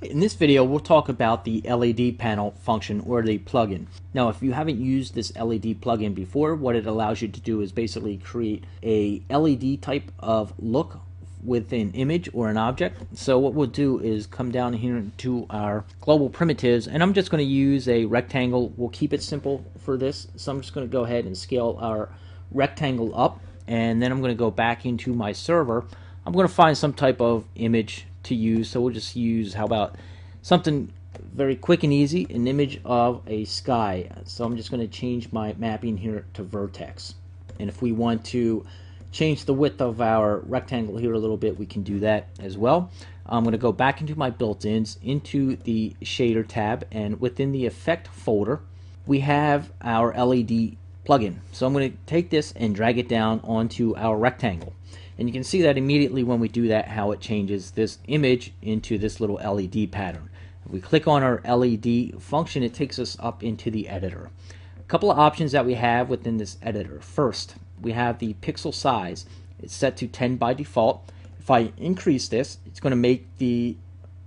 In this video, we'll talk about the LED panel function or the plugin. Now, if you haven't used this LED plugin before, what it allows you to do is basically create a LED type of look with an image or an object. So what we'll do is come down here to our global primitives, and I'm just going to use a rectangle. We'll keep it simple for this. So I'm just going to go ahead and scale our rectangle up, and then I'm going to go back into my server. I'm going to find some type of image to use, so we'll just use, how about something very quick and easy, an image of a sky. So I'm just going to change my mapping here to vertex, and if we want to change the width of our rectangle here a little bit, we can do that as well. I'm going to go back into my built-ins, into the shader tab, and within the effect folder we have our LED plugin. So I'm going to take this and drag it down onto our rectangle. And you can see that immediately when we do that, how it changes this image into this little LED pattern. If we click on our LED function, it takes us up into the editor. A couple of options that we have within this editor. First, we have the pixel size. It's set to 10 by default. If I increase this, it's going to make the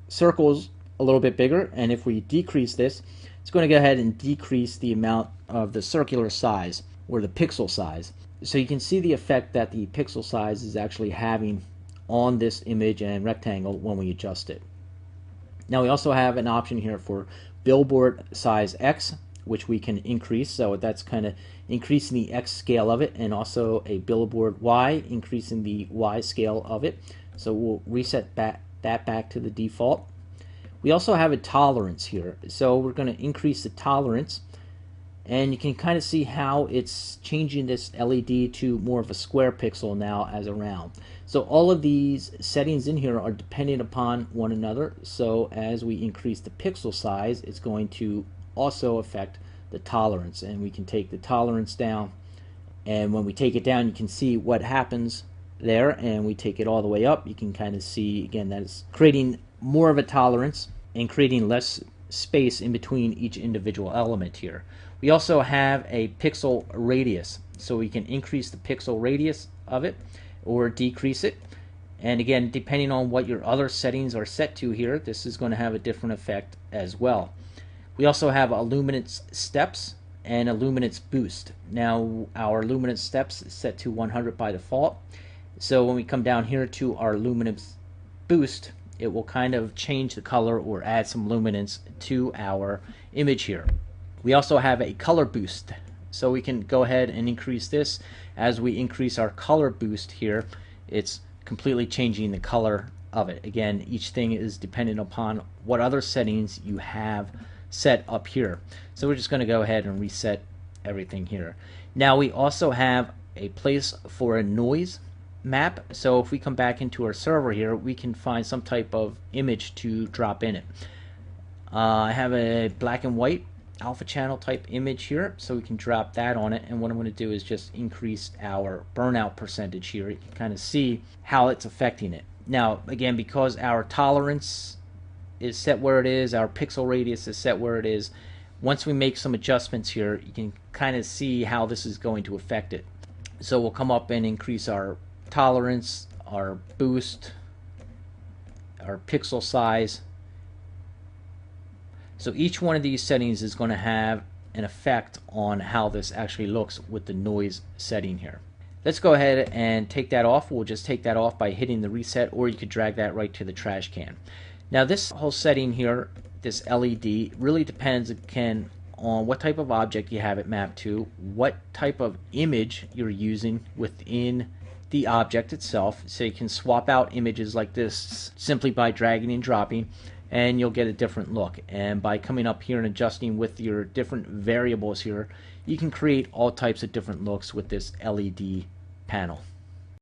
circles a little bit bigger, and if we decrease this, it's going to go ahead and decrease the amount of the circular size or the pixel size. So you can see the effect that the pixel size is actually having on this image and rectangle when we adjust it. Now we also have an option here for Billboard Size X, which we can increase. So that's kind of increasing the X scale of it, and also a Billboard Y, increasing the Y scale of it. So we'll reset that back to the default. We also have a tolerance here. So we're going to increase the tolerance, and you can kind of see how it's changing this LED to more of a square pixel now as a round. So all of these settings in here are dependent upon one another. So as we increase the pixel size, it's going to also affect the tolerance, and we can take the tolerance down, and when we take it down, you can see what happens there, and we take it all the way up, you can kind of see again that it's creating more of a tolerance and creating less space in between each individual element here. We also have a pixel radius, so we can increase the pixel radius of it or decrease it, and again, depending on what your other settings are set to here, this is going to have a different effect as well. We also have a luminance steps and a luminance boost. Now our luminance steps is set to 100 by default, so when we come down here to our luminance boost, it will kind of change the color or add some luminance to our image here. We also have a color boost, so we can go ahead and increase this. As we increase our color boost here, it's completely changing the color of it. Again, each thing is dependent upon what other settings you have set up here. So we're just going to go ahead and reset everything here. Now we also have a place for a noise map. So if we come back into our server here, we can find some type of image to drop in it. I have a black and white alpha channel type image here, so we can drop that on it, and what I'm going to do is just increase our burnout percentage here. You can kind of see how it's affecting it. Now again, because our tolerance is set where it is, our pixel radius is set where it is, once we make some adjustments here, you can kind of see how this is going to affect it. So we'll come up and increase our tolerance, our boost, our pixel size. So each one of these settings is going to have an effect on how this actually looks with the noise setting here. Let's go ahead and take that off. We'll just take that off by hitting the reset, or you could drag that right to the trash can. Now this whole setting here, this LED, really depends again on what type of object you have it mapped to, what type of image you're using within the object itself. So you can swap out images like this simply by dragging and dropping, and you'll get a different look. And by coming up here and adjusting with your different variables here, you can create all types of different looks with this LED panel.